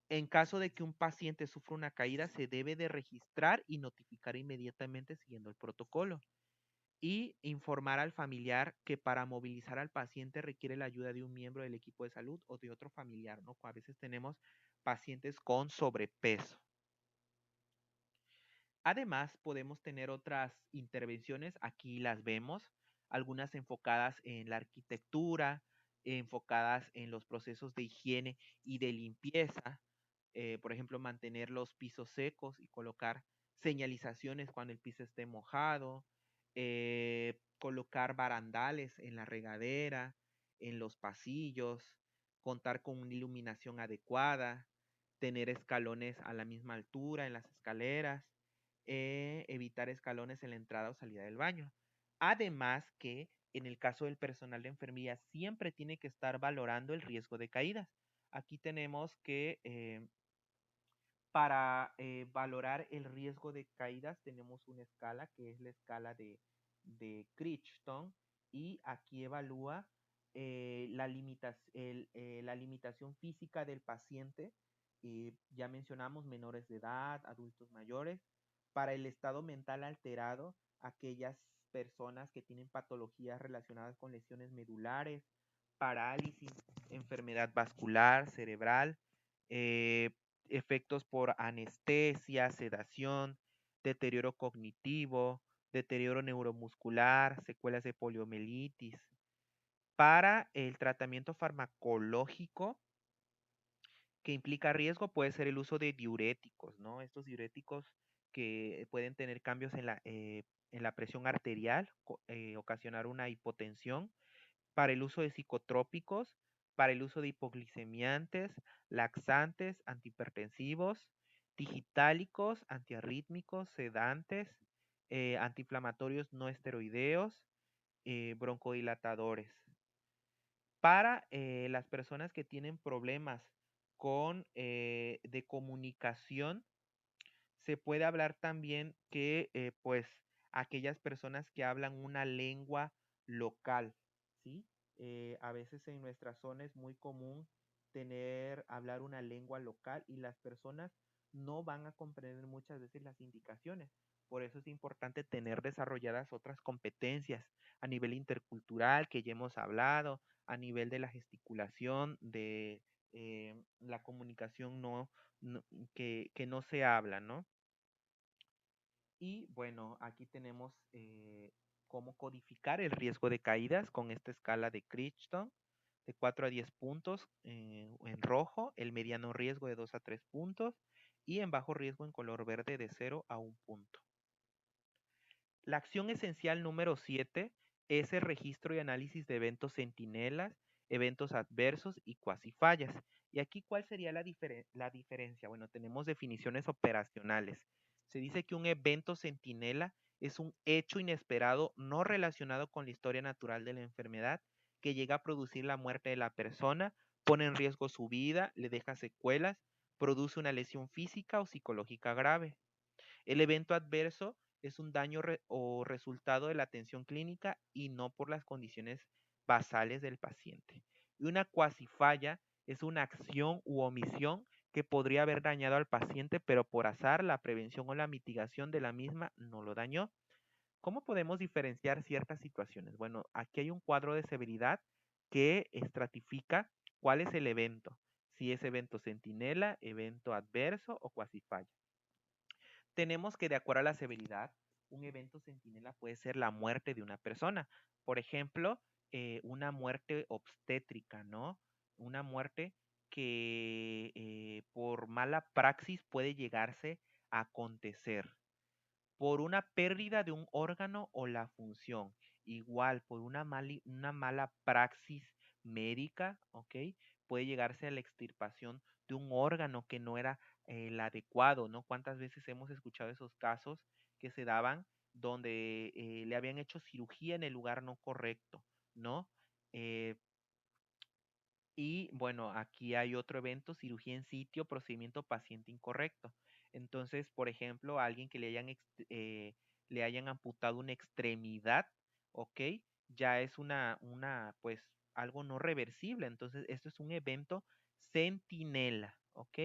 En caso de que un paciente sufra una caída, se debe de registrar y notificar inmediatamente siguiendo el protocolo. Y informar al familiar que para movilizar al paciente requiere la ayuda de un miembro del equipo de salud o de otro familiar, ¿no? A veces tenemos pacientes con sobrepeso. Además, podemos tener otras intervenciones, aquí las vemos, algunas enfocadas en la arquitectura, enfocadas en los procesos de higiene y de limpieza, por ejemplo, mantener los pisos secos y colocar señalizaciones cuando el piso esté mojado, colocar barandales en la regadera, en los pasillos, contar con una iluminación adecuada, tener escalones a la misma altura en las escaleras, evitar escalones en la entrada o salida del baño. Además que en el caso del personal de enfermería siempre tiene que estar valorando el riesgo de caídas. Aquí tenemos que para valorar el riesgo de caídas tenemos una escala que es la escala de Crichton y aquí evalúa la limitación física del paciente. Ya mencionamos menores de edad, adultos mayores. Para el estado mental alterado, aquellas personas que tienen patologías relacionadas con lesiones medulares, parálisis, enfermedad vascular, cerebral, eh, efectos por anestesia, sedación, deterioro cognitivo, deterioro neuromuscular, secuelas de poliomielitis. Para el tratamiento farmacológico que implica riesgo puede ser el uso de diuréticos, ¿no? Estos diuréticos que pueden tener cambios en la presión arterial, ocasionar una hipotensión, para el uso de psicotrópicos, para el uso de hipoglicemiantes, laxantes, antihipertensivos, digitálicos, antiarrítmicos, sedantes, antiinflamatorios no esteroideos, broncodilatadores. Para las personas que tienen problemas de comunicación, se puede hablar también que pues aquellas personas que hablan una lengua local, ¿sí? A veces en nuestra zona es muy común hablar una lengua local y las personas no van a comprender muchas veces las indicaciones. Por eso es importante tener desarrolladas otras competencias a nivel intercultural que ya hemos hablado, a nivel de la gesticulación, de la comunicación que no se habla, ¿no? Y bueno, aquí tenemos cómo codificar el riesgo de caídas con esta escala de Crichton de 4 a 10 puntos en rojo, el mediano riesgo de 2 a 3 puntos y en bajo riesgo en color verde de 0 a 1 punto. La acción esencial número 7 es el registro y análisis de eventos centinelas, eventos adversos y cuasifallas. Y aquí, ¿cuál sería la diferencia? Bueno, tenemos definiciones operacionales. Se dice que un evento centinela es un hecho inesperado no relacionado con la historia natural de la enfermedad que llega a producir la muerte de la persona, pone en riesgo su vida, le deja secuelas, produce una lesión física o psicológica grave. El evento adverso es un daño o resultado de la atención clínica y no por las condiciones basales del paciente. Y una cuasifalla es una acción u omisión que podría haber dañado al paciente, pero por azar, la prevención o la mitigación de la misma no lo dañó. ¿Cómo podemos diferenciar ciertas situaciones? Bueno, aquí hay un cuadro de severidad que estratifica cuál es el evento, si es evento centinela, evento adverso o cuasifalla. Tenemos que, de acuerdo a la severidad, un evento centinela puede ser la muerte de una persona. Por ejemplo, una muerte obstétrica, ¿no? Una muerte que por mala praxis puede llegarse a acontecer. Por una pérdida de un órgano o la función. Igual, por una mala praxis médica, ¿ok? Puede llegarse a la extirpación de un órgano que no era el adecuado, ¿no? ¿Cuántas veces hemos escuchado esos casos que se daban donde le habían hecho cirugía en el lugar no correcto, ¿no? Eh, y bueno, aquí hay otro evento, cirugía en sitio, procedimiento paciente incorrecto. Entonces, por ejemplo, a alguien que le hayan amputado una extremidad, ¿ok? Ya es pues, algo no reversible. Entonces, esto es un evento centinela, ¿ok?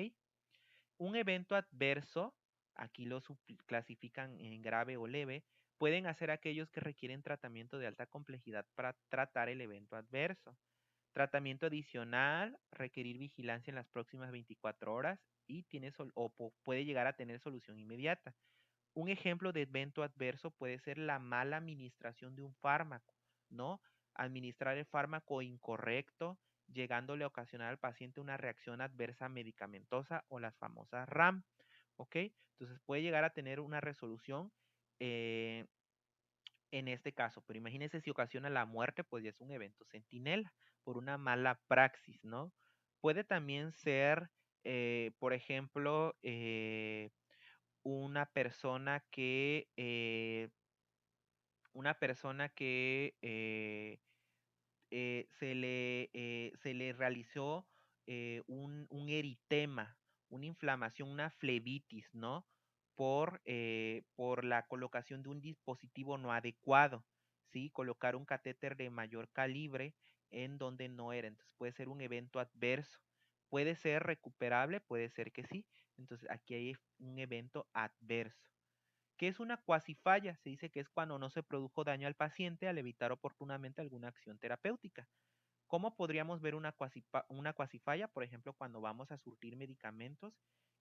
Un evento adverso, aquí lo clasifican en grave o leve, pueden hacer aquellos que requieren tratamiento de alta complejidad para tratar el evento adverso. Tratamiento adicional, requerir vigilancia en las próximas 24 horas y puede llegar a tener solución inmediata. Un ejemplo de evento adverso puede ser la mala administración de un fármaco, ¿no? Administrar el fármaco incorrecto, llegándole a ocasionar al paciente una reacción adversa medicamentosa o las famosas RAM, ¿ok? Entonces puede llegar a tener una resolución eh, en este caso, pero imagínense si ocasiona la muerte, pues ya es un evento centinela por una mala praxis, ¿no? Puede también ser Por ejemplo, una persona que, se le realizó un eritema, una inflamación, una flebitis, ¿no? Por la colocación de un dispositivo no adecuado, ¿sí? Colocar un catéter de mayor calibre en donde no era. Entonces puede ser un evento adverso. Puede ser recuperable, puede ser que sí. Entonces aquí hay un evento adverso. ¿Qué es una cuasifalla? Se dice que es cuando no se produjo daño al paciente al evitar oportunamente alguna acción terapéutica. ¿Cómo podríamos ver una cuasifalla? Por ejemplo, cuando vamos a surtir medicamentos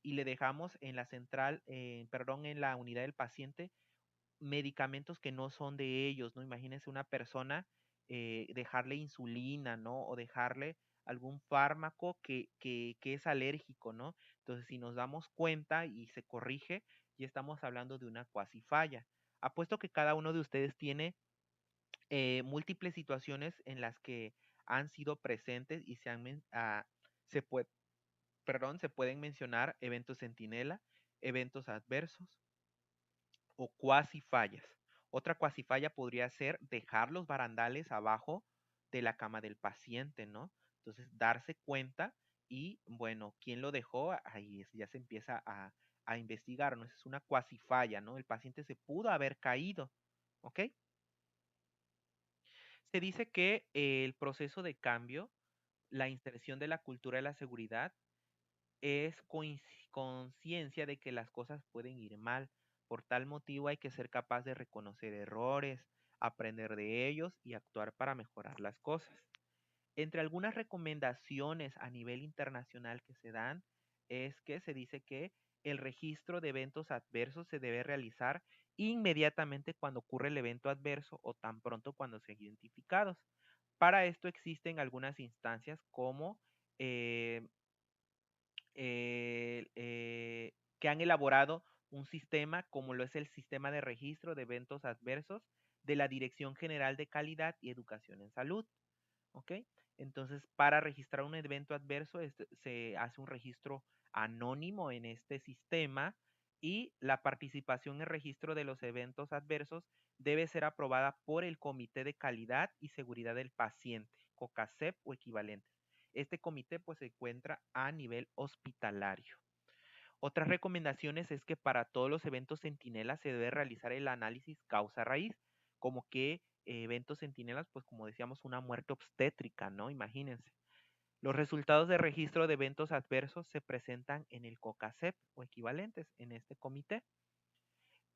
y le dejamos en la central, perdón, en la unidad del paciente medicamentos que no son de ellos, ¿no? Imagínense una persona dejarle insulina, ¿no? O dejarle algún fármaco que es alérgico, ¿no? Entonces, si nos damos cuenta y se corrige, ya estamos hablando de una cuasifalla. Apuesto que cada uno de ustedes tiene múltiples situaciones en las que han sido presentes y se puede, perdón, se pueden mencionar eventos centinela, eventos adversos o cuasi fallas. Otra cuasi falla podría ser dejar los barandales abajo de la cama del paciente, ¿no? Entonces, darse cuenta y, bueno, ¿quién lo dejó? Ya se empieza a investigar, ¿no? Esa es una cuasi falla, ¿no? El paciente se pudo haber caído, ¿ok? Se dice que el proceso de cambio, la inserción de la cultura de la seguridad, es conciencia de que las cosas pueden ir mal. Por tal motivo hay que ser capaz de reconocer errores, aprender de ellos y actuar para mejorar las cosas. Entre algunas recomendaciones a nivel internacional que se dan es que se dice que el registro de eventos adversos se debe realizar inmediatamente cuando ocurre el evento adverso o tan pronto cuando sean identificados. Para esto existen algunas instancias como eh, que han elaborado un sistema como lo es el sistema de registro de eventos adversos de la Dirección General de Calidad y Educación en Salud. ¿Ok? Entonces, para registrar un evento adverso, se hace un registro anónimo en este sistema y la participación en el registro de los eventos adversos debe ser aprobada por el Comité de Calidad y Seguridad del Paciente, COCACEP o equivalente. Este comité pues se encuentra a nivel hospitalario. Otras recomendaciones es que para todos los eventos centinelas se debe realizar el análisis causa-raíz, como que eventos centinelas, pues como decíamos, una muerte obstétrica, ¿no? Imagínense. Los resultados de registro de eventos adversos se presentan en el COCACEP o equivalentes en este comité.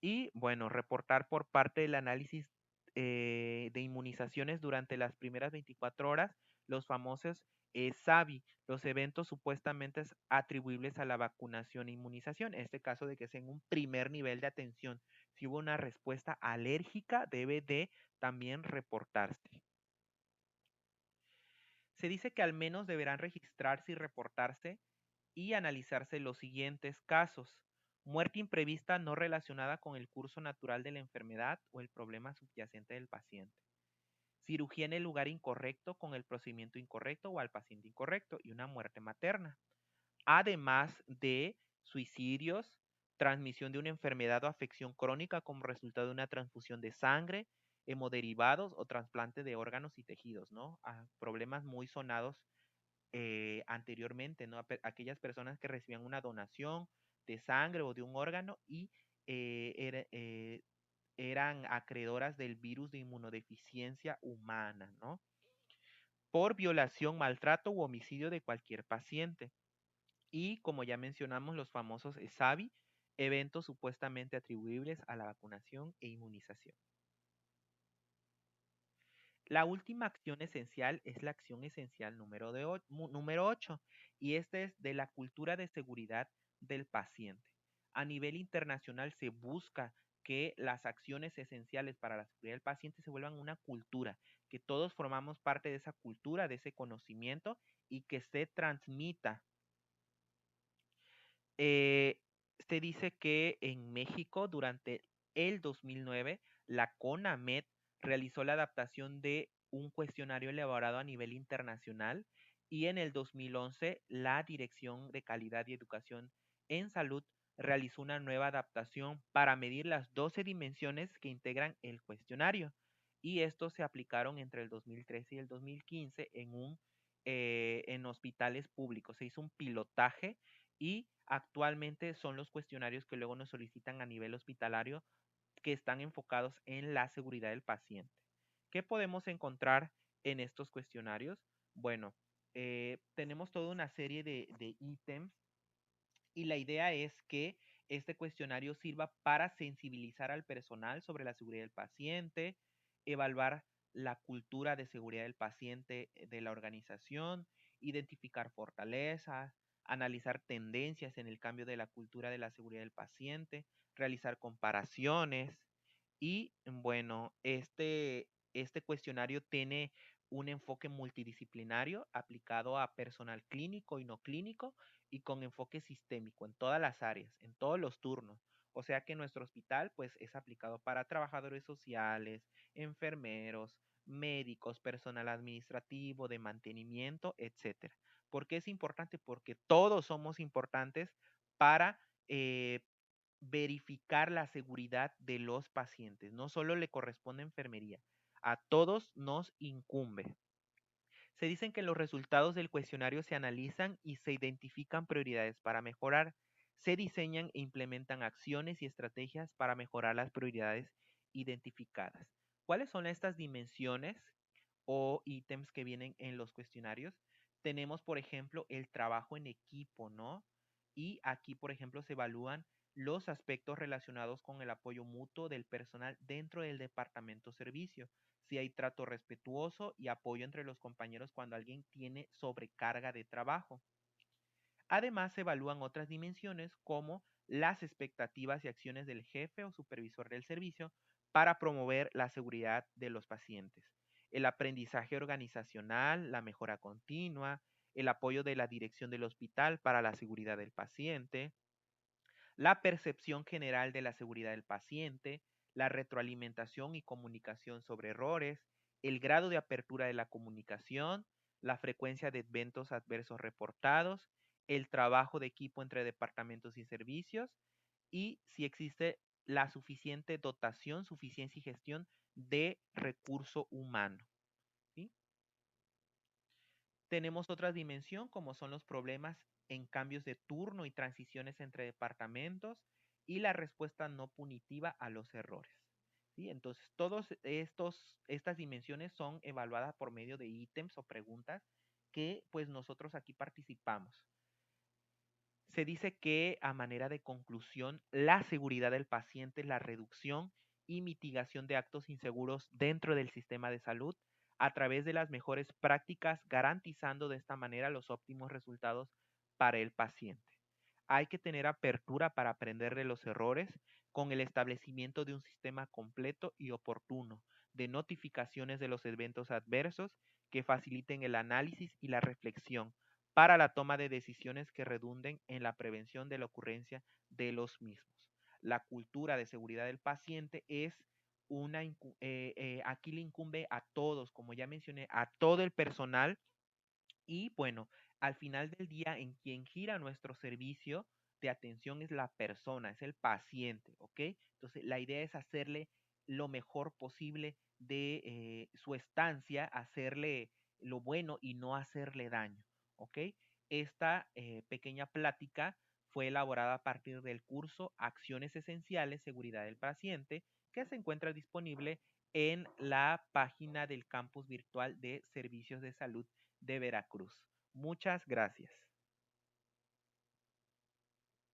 Y bueno, reportar por parte del análisis de inmunizaciones durante las primeras 24 horas, los famosos SAVI, los eventos supuestamente atribuibles a la vacunación e inmunización. En este caso de que sea en un primer nivel de atención. Si hubo una respuesta alérgica, debe de también reportarse. Se dice que al menos deberán registrarse y reportarse y analizarse los siguientes casos. Muerte imprevista no relacionada con el curso natural de la enfermedad o el problema subyacente del paciente. Cirugía en el lugar incorrecto con el procedimiento incorrecto o al paciente incorrecto y una muerte materna. Además de suicidios, transmisión de una enfermedad o afección crónica como resultado de una transfusión de sangre, hemoderivados o trasplante de órganos y tejidos, ¿no? Problemas muy sonados anteriormente, ¿no? Aquellas personas que recibían una donación de sangre o de un órgano y eran acreedoras del virus de inmunodeficiencia humana, ¿no? Por violación, maltrato u homicidio de cualquier paciente. Y como ya mencionamos, los famosos SAVI, eventos supuestamente atribuibles a la vacunación e inmunización. La última acción esencial es la acción esencial número 8 y esta es de la cultura de seguridad del paciente. A nivel internacional se busca que las acciones esenciales para la seguridad del paciente se vuelvan una cultura, que todos formamos parte de esa cultura, de ese conocimiento y que se transmita. Eh, Se dice que en México durante el 2009 la CONAMED realizó la adaptación de un cuestionario elaborado a nivel internacional y en el 2011 la Dirección de Calidad y Educación en Salud realizó una nueva adaptación para medir las 12 dimensiones que integran el cuestionario y estos se aplicaron entre el 2013 y el 2015 en hospitales públicos. Se hizo un pilotaje y actualmente son los cuestionarios que luego nos solicitan a nivel hospitalario que están enfocados en la seguridad del paciente. ¿Qué podemos encontrar en estos cuestionarios? Bueno, tenemos toda una serie de ítems y la idea es que este cuestionario sirva para sensibilizar al personal sobre la seguridad del paciente, evaluar la cultura de seguridad del paciente de la organización, identificar fortalezas, analizar tendencias en el cambio de la cultura de la seguridad del paciente, realizar comparaciones y bueno, este cuestionario tiene un enfoque multidisciplinario aplicado a personal clínico y no clínico y con enfoque sistémico en todas las áreas, en todos los turnos. O sea que nuestro hospital pues es aplicado para trabajadores sociales, enfermeros, médicos, personal administrativo, de mantenimiento, etcétera. ¿Por qué es importante? Porque todos somos importantes para verificar la seguridad de los pacientes. No solo le corresponde a enfermería, a todos nos incumbe. Se dicen que los resultados del cuestionario se analizan y se identifican prioridades para mejorar. Se diseñan e implementan acciones y estrategias para mejorar las prioridades identificadas. ¿Cuáles son estas dimensiones o ítems que vienen en los cuestionarios? Tenemos, por ejemplo, el trabajo en equipo, ¿no? Y aquí, por ejemplo, se evalúan los aspectos relacionados con el apoyo mutuo del personal dentro del departamento servicio, si hay trato respetuoso y apoyo entre los compañeros cuando alguien tiene sobrecarga de trabajo. Además, se evalúan otras dimensiones como las expectativas y acciones del jefe o supervisor del servicio para promover la seguridad de los pacientes, el aprendizaje organizacional, la mejora continua, el apoyo de la dirección del hospital para la seguridad del paciente, la percepción general de la seguridad del paciente, la retroalimentación y comunicación sobre errores, el grado de apertura de la comunicación, la frecuencia de eventos adversos reportados, el trabajo de equipo entre departamentos y servicios y si existe la suficiente dotación, suficiencia y gestión de recurso humano. ¿Sí? Tenemos otra dimensión como son los problemas en cambios de turno y transiciones entre departamentos y la respuesta no punitiva a los errores. ¿Sí? Entonces, estas dimensiones son evaluadas por medio de ítems o preguntas que pues nosotros aquí participamos. Se dice que a manera de conclusión, la seguridad del paciente es la reducción y mitigación de actos inseguros dentro del sistema de salud a través de las mejores prácticas, garantizando de esta manera los óptimos resultados para el paciente. Hay que tener apertura para aprender de los errores con el establecimiento de un sistema completo y oportuno de notificaciones de los eventos adversos que faciliten el análisis y la reflexión para la toma de decisiones que redunden en la prevención de la ocurrencia de los mismos. La cultura de seguridad del paciente es aquí le incumbe a todos, como ya mencioné, a todo el personal y bueno, al final del día en quien gira nuestro servicio de atención es la persona, es el paciente, ¿ok? Entonces la idea es hacerle lo mejor posible de su estancia, hacerle lo bueno y no hacerle daño, ¿ok? Esta pequeña plática fue elaborada a partir del curso Acciones Esenciales, Seguridad del Paciente, que se encuentra disponible en la página del campus virtual de Servicios de Salud de Veracruz. Muchas gracias.